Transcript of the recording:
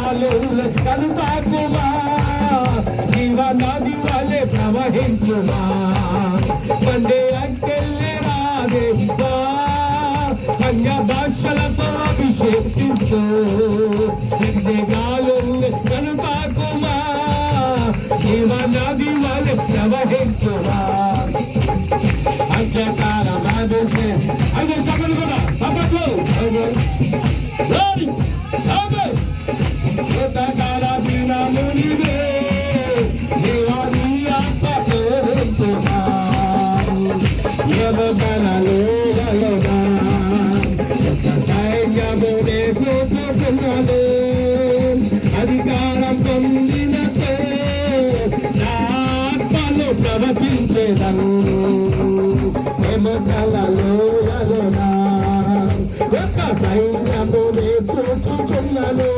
గాలు కలుపాకుమా జీవనది వలె ప్రవహించుమా వందే అంకెళ్ళే రాదేవా అన్య భాషలతో అభిషేకించు గాలు కలుపాకుమా జీవనది వలె ప్రవహించుమా అంత్యకాల మాదిసే అదే సగలు కూడా అప్పట్లో కాల దినమునివే దేవాది ఆత్మేరుతున్నా ఎవగనలో గలదా సైన్యమునే చూపుతున్నది అధికారం పొందినతో నా ఆత్మను ప్రవచించేదను ఎముకలలో గలదా ఒక సైన్యమునే చూపుతున్నది